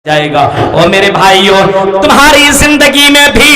جائے گا۔ اور میرے بھائیوں، تمہاری زندگی میں بھی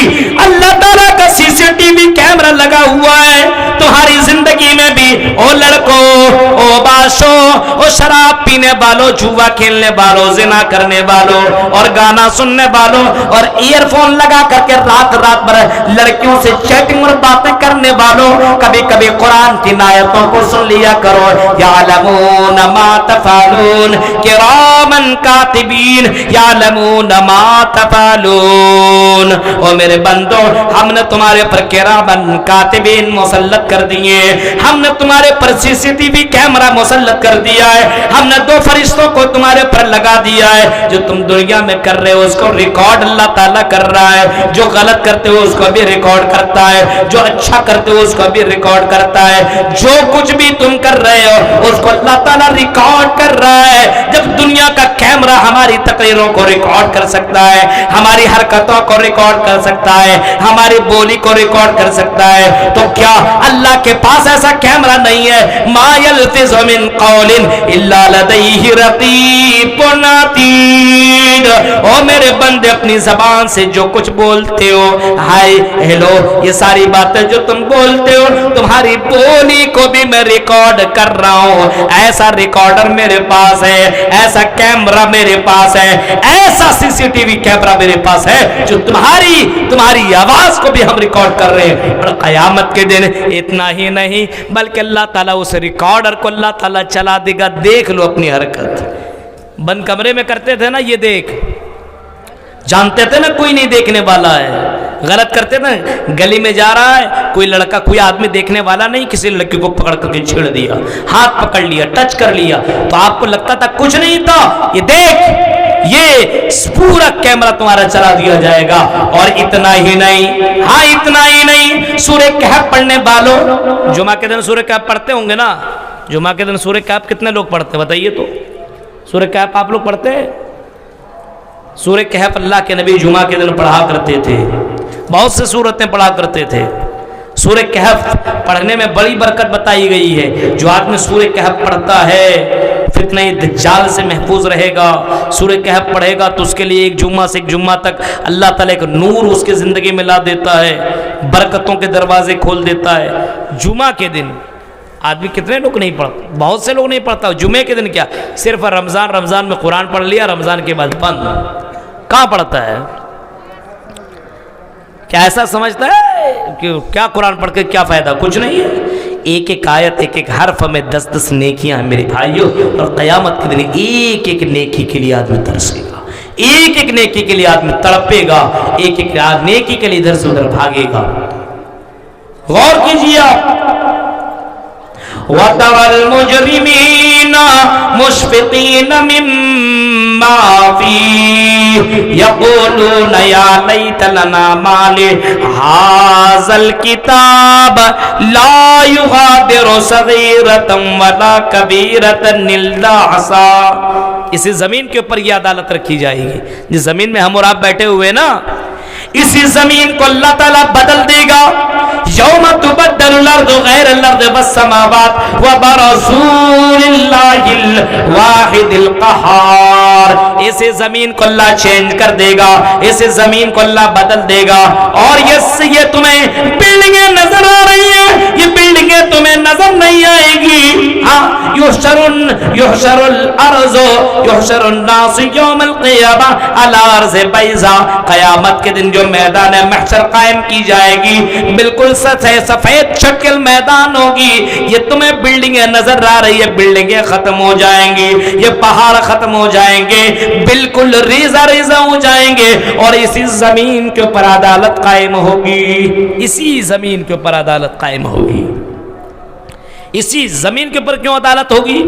اللہ تعالیٰ کا سی سی ٹی وی کیمرہ لگا ہوا ہے۔ تمہاری زندگی میں بھی او لڑکوں، او باشوں، او شراب پینے والوں، جوا کھیلنے والوں، زنا کرنے والوں اور گانا سننے والوں اور ایئر فون لگا کر کے رات بھر لڑکیوں سے چیٹنگ اور باتیں کرنے والوں، کبھی کبھی قرآن کی آیتوں کو سن لیا کرو۔ یعلمون ما تفعلون کرامن کاتبین یعلمون ما تفعلون۔ او میرے بندو، ہم نے تمہارے پر کرامن کاتبین مسلط کر دیے، ہم نے تمہارے پر سی سی ٹی وی کیمرہ مسلط کر دیا ہے، ہم نے دو فرشتوں کو تمہارے پر لگا دیا ہے۔ جو تم دنیا میں کر رہے ہو اس کو ریکارڈ اللہ تعالیٰ کر رہا ہے، جو غلط کرتے ہو اس کو بھی ریکارڈ کرتا ہے، جو اچھا کرتے ہو اس کو بھی ریکارڈ کرتا ہے۔ جو کچھ بھی تم کر رہے ہو اس کو اللہ تعالیٰ ریکارڈ کر رہا ہے۔ جب دنیا کا کیمرہ ہماری تقریروں کو ریکارڈ کر سکتا ہے، ہماری حرکتوں کو ریکارڈ کر سکتا ہے، ہماری بولی کو ریکارڈ کر سکتا ہے، تو کیا اللہ کے پاس ایسا کیمرہ نہیں ہے؟ ما یلفظ من قول الا لدیہ رقیب عتید۔ او میرے بندے، اپنی زبان سے جو کچھ بولتے ہو، ہائے ہیلو، یہ ساری باتیں جو تم بولتے ہو، تمہاری بولی کو بھی میں ریکارڈ کر رہا ہوں۔ ایسا ریکارڈر میرے پاس ہے، ایسا کیمرہ میرے پاس ہے، ایسا سی سی ٹی وی کیمرہ میرے پاس ہے جو تمہاری آواز کو بھی ہم ریکارڈ کر رہے ہیں۔ اور قیامت کے دن اتنا ہی نہیں بلکہ اللہ تعالیٰ اس ریکارڈر کو اللہ تعالیٰ چلا دے گا۔ دیکھ لو اپنی حرکت، بند کمرے میں کرتے تھے نا، یہ دیکھ، جانتے تھے نا کوئی نہیں دیکھنے والا ہے، غلط کرتے نا، گلی میں جا رہا ہے کوئی لڑکا، کوئی آدمی دیکھنے والا نہیں، کسی لڑکی کو پکڑ کر کے چھیڑ دیا، ہاتھ پکڑ لیا، ٹچ کر لیا، تو آپ کو لگتا تھا کچھ نہیں تھا، یہ دیکھ، یہ پورا کیمرہ تمہارا چلا دیا جائے گا۔ اور اتنا ہی نہیں، ہاں اتنا ہی نہیں، سورہ کہف پڑھنے والوں، جمعہ کے دن سورہ کہف پڑھتے ہوں گے نا؟ جمعہ کے دن سورہ کہف کتنے لوگ پڑھتے ہیں بتائیے تو؟ سورہ کہف آپ لوگ پڑھتے ہیں؟ سورہ کہف اللہ کے نبی جمعہ کے دن پڑھا کرتے تھے، بہت سے سورتیں پڑھا کرتے تھے۔ سورہ کہف پڑھنے میں بڑی برکت بتائی گئی ہے۔ جو آدمی سورہ کہف پڑھتا ہے فتنہ دجال سے محفوظ رہے گا۔ سورہ کہف پڑھے گا تو اس کے لیے ایک جمعہ سے ایک جمعہ تک اللہ تعالیٰ ایک نور اس کی زندگی میں لا دیتا ہے، برکتوں کے دروازے کھول دیتا ہے۔ جمعہ کے دن آدمی کتنے لوگ نہیں پڑھتا؟ بہت سے لوگ نہیں پڑھتا۔ جمعے کے دن کیا صرف رمضان میں قرآن پڑھ لیا، رمضان کے بعد بند۔ کہاں پڑھتا ہے؟ کیا ایسا سمجھتا ہے کہ کیا قرآن پڑھ کے کیا فائدہ؟ کچھ نہیں ہے۔ ایک ایک آیت، ایک ایک حرف میں 10 نیکیاں ہیں میرے بھائیوں، اور قیامت کے دن ایک ایک نیکی کے لیے آدمی ترسے گا، ایک ایک نیکی کے لیے آدمی تڑپے گا، ایک ایک نیکی کے لیے ادھر سے ادھر بھاگے گا۔ غور کیجیے آپ، وَتَرَى الْمُجْرِمِينَ مُشْفِقِينَ مِمَّا فِيهِ يَقُولُونَ يَا لَيْتَ لَنَا مَا لِهَٰذَا الْكِتَابِ لَا يُغَادِرُ صَغِيرَةً وَلَا كَبِيرَةً إِلَّا أَحْصَاهَا۔ اسی زمین کے اوپر یہ عدالت رکھی جائے گی، جس زمین میں ہم اور آپ بیٹھے ہوئے نا، اسی زمین کو اللہ تعالیٰ بدل دے گا۔ یوم تبدل الارض غیر الارض والسماوات وبرزوا للہ الواحد القہار۔ اسے زمین کو اللہ چینج کر دے گا، اسے زمین کو اللہ بدل دے گا۔ اور یہ تمہیں بلڈنگیں نظر آ رہی ہیں، یہ بلڈنگیں تمہیں نظر نہیں آئے گی۔ ہاں، یحشر الارض یحشر الناس یوم القیامہ علی ارض بیضاء۔ قیامت کے دن جو میدان محشر قائم کی جائے گی، بالکل سفید شکل میدان ہوگی۔ یہ تمہیں بلڈنگیں نظر آ رہی ہے، بلڈنگیں ختم ہو جائیں گی، یہ پہاڑ ختم ہو جائیں گے، بالکل ریزہ ریزہ ہو جائیں گے، اور اسی زمین کے اوپر عدالت قائم ہوگی، اسی زمین کے اوپر عدالت قائم ہوگی۔ اسی زمین کے اوپر کیوں عدالت ہوگی؟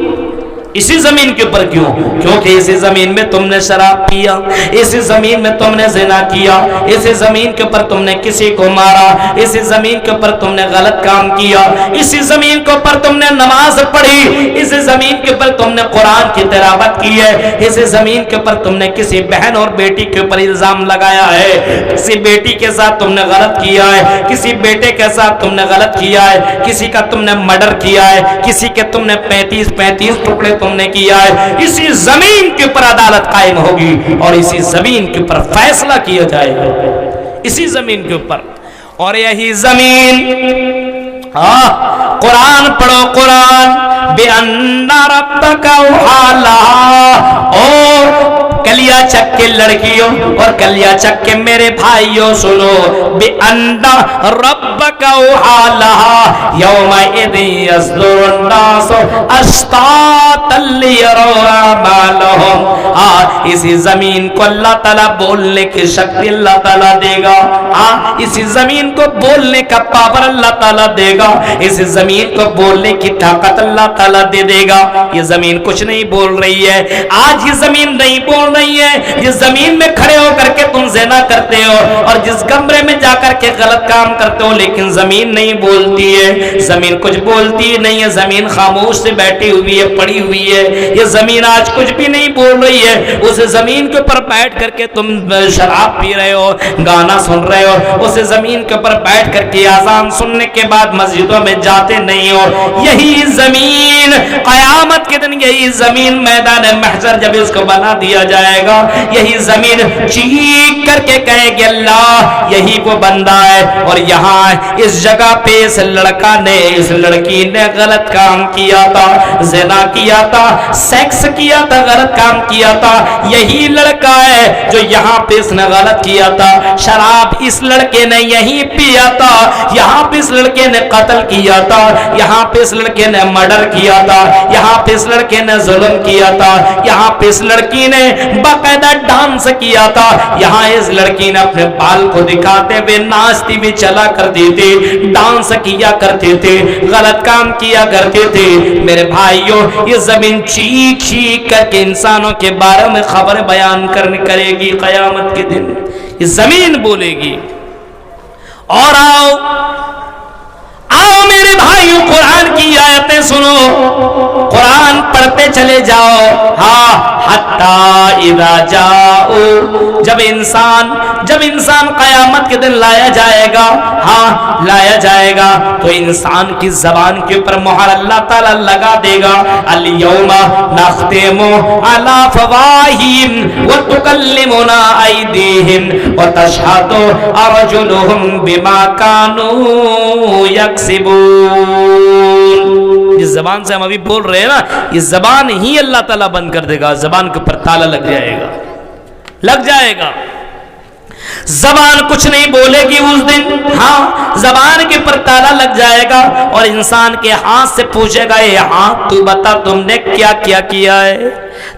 اسی زمین کے اوپر کیوں؟ کیونکہ اسی زمین میں تم نے شراب پیا، اسی زمین میں تم نے زنا کیا، اسی زمین کے اوپر تم نے کسی کو مارا، اسی زمین کے اوپر تم نے غلط کام کیا، اسی زمین کے اوپر تم نے نماز پڑھی، اسی زمین کے اوپر تم نے قرآن کی تلاوت کی ہے، اسی زمین کے اوپر تم نے کسی بہن اور بیٹی کے اوپر الزام لگایا ہے، کسی بیٹی کے ساتھ تم نے غلط کیا ہے، کسی بیٹے کے ساتھ تم نے غلط کیا ہے، کسی کا تم نے مرڈر کیا ہے، کسی کے تم نے 35 ٹکڑے تم نے کیا ہے، اسی زمین کے اوپر عدالت قائم ہوگی اور اسی زمین کے اوپر فیصلہ کیا جائے گا، اسی زمین کے اوپر. اور یہی زمین، قرآن پڑھو قرآن، بِأَنَّ رَبَّكَ أَوْحَىٰ لَهَا. اور کلیا چک کے لڑکیوں اور کلیا چک کے میرے بھائیوں سنو، بِأَنَّ رَبَّكَ أَوْحَىٰ لَهَا يَوْمَئِذٍ يَصْدُرُ النَّاسُ أَشْتَاتًا لِيَرَوْا أَعْمَالَهُمْ. اسی زمین کو اللہ تعالیٰ بولنے کی شکتی اللہ تعالیٰ دے گا، اسی زمین کو بولنے کا پاور اللہ تعالیٰ دے گا، اس زمین کو بولنے کی طاقت اللہ تعالیٰ دے دے گا. یہ زمین کچھ نہیں بول رہی ہے، آج یہ زمین نہیں بول رہی ہے. یہ زمین میں کھڑے ہو کر کے تم زنا کرتے ہو اور جس کمرے میں جا کر کے غلط کام کرتے ہو، لیکن زمین نہیں بولتی ہے، زمین کچھ بولتی نہیں ہے، زمین خاموش سے بیٹھی ہوئی ہے، پڑی ہوئی ہے. یہ زمین آج کچھ بھی نہیں بول رہی ہے. اس زمین کے اوپر بیٹھ کر کے تم شراب پی رہے ہو، گانا سن رہے ہو، اس زمین کے اوپر بیٹھ کر کے اذان سننے کے بعد مسجدوں میں جاتے نہیں ہو. یہی زمین قیامت کے دن، یہی زمین میدان محشر جب اس کو بنا دیا جائے گا، یہی زمین چیخ کر کے کہے گی اللہ یہی وہ بندہ ہے. اور یہاں اس جگہ پہ اس لڑکا نے، اس لڑکی نے غلط کام کیا تھا، زنا کیا تھا، سیکس کیا تھا، غلط کام کیا تھا. یہی لڑکا ہے جو یہاں پہ اس نے غلط کیا تھا. شراب اس لڑکے نے یہی پیا تھا، یہاں پہ اس لڑکے نے قتل کیا تھا، یہاں پہ اس لڑکے نے مرڈر کیا تھا، یہاں پہ اس لڑکے نے ظلم کیا تھا، یہاں پہ اس لڑکی نے باقاعدہ ڈانس کیا تھا، یہاں اس لڑکی نے اپنے بال کو دکھاتے ہوئے ناچتی بھی چلا کرتی تھی، ڈانس کیا کرتے تھے، غلط کام کیا کرتے تھے. میرے بھائیوں یہ زمین چیخ چیخ کر کے انسانوں کے بارے میں خبر بیان کرے گی قیامت کے دن. یہ زمین بولے گی. اور آؤ میرے بھائیوں قرآن کی آیتیں سنو، قرآن پڑھتے چلے جاؤ. حتی اذا جاؤ، جب انسان قیامت کے دن لایا جائے گا، لایا جائے گا تو انسان کی زبان کے اوپر مہر اللہ تعالیٰ لگا دے گا. الیوم نختم علی افواہہم وتکلمنا ایدیہم وتشہد ارجلہم بما کانوا یکسبون. جس زبان سے ہم ابھی بول رہے ہیں نا، یہ زبان ہی اللہ تعالیٰ بند کر دے گا، زبان کے اوپر تالا لگ جائے گا. زبان کچھ نہیں بولے گی اس دن. زبان کے پر تالا لگ جائے گا اور انسان کے ہاتھ سے پوچھے گا، یہ ہاتھ تو بتا تم نے کیا کیا کیا ہے،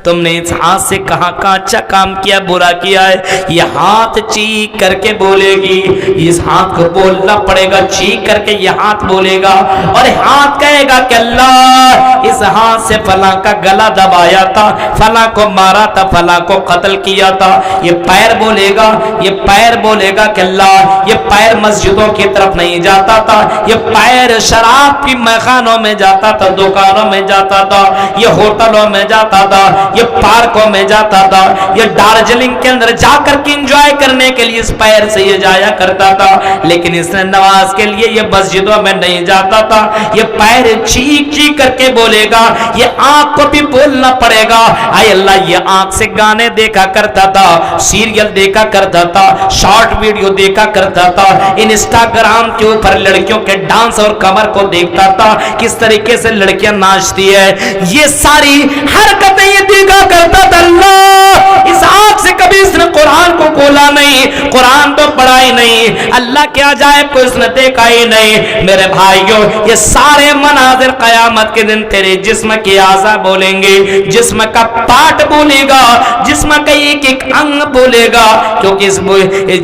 تم نے اس ہاتھ سے کہاں کہاں اچھا کام کیا، برا کیا ہے. یہ ہاتھ چیخ کر کے بولے گی، اس ہاتھ کو بولنا پڑے گا، چیخ کر کے یہ ہاتھ بولے گا. اور ہاتھ کہے گا کہ اللہ اس ہاتھ سے فلاں کا گلا دبایا تھا، فلاں کو مارا تھا، فلاں کو قتل کیا تھا. یہ پیر بولے گا، یہ پیر بولے گا کہ اللہ یہ پیر مسجدوں کی طرف نہیں جاتا تھا، یہ پیر شراب کی میخانوں میں جاتا تھا، دکانوں میں جاتا تھا، یہ ہوٹلوں میں جاتا تھا، یہ پارکوں میں جاتا تھا، یہ دارجلنگ کے اندر جا کر کے انجوائے کرنے کے لیے اس پیر سے یہ جایا کرتا تھا. لیکن اس نے نماز کے لیے یہ مسجدوں میں نہیں جاتا تھا. یہ پیر چیخ چیخ کر کے بولے گا. یہ آنکھ کو بھی بولنا پڑے گا، اے اللہ یہ آنکھ سے گانے دیکھا کرتا تھا، سیریل دیکھا کرتا تھا، شارٹ ویڈیو دیکھا کرتا تھا، انسٹاگرام کے اوپر لڑکیوں کے ڈانس اور کمر کو دیکھتا تھا، کس طریقے سے لڑکیاں ناچتی ہے، یہ ساری حرکتیں یہ دیکھا کرتا تھا. اللہ اس آنکھ سے کبھی اس نے قرآن کو کھولا نہیں، قرآن تو پڑھا ہی نہیں، اللہ کے عجائب کو اس نے دیکھا ہی نہیں. میرے بھائیوں یہ سارے مناظر قیامت کے دن تیرے جسم کی اعضاء بولیں گے، جسم کا پارٹ بولے گا، جسم کا ایک ایک انگ بولے گا، کیونکہ اس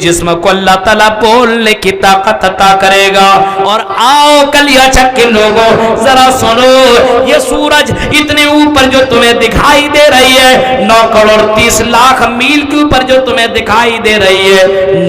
جسم کو اللہ تعالیٰ بولنے کی طاقت عطا کرے گا. اور آؤ کلیا چک کے لوگوں ذرا سنو، یہ سورج اتنے اوپر جو تمہیں دکھائی دے رہی ہے، 9 کروڑ 30 لاکھ میل کے اوپر جو تمہیں دکھائی دے رہی ہے،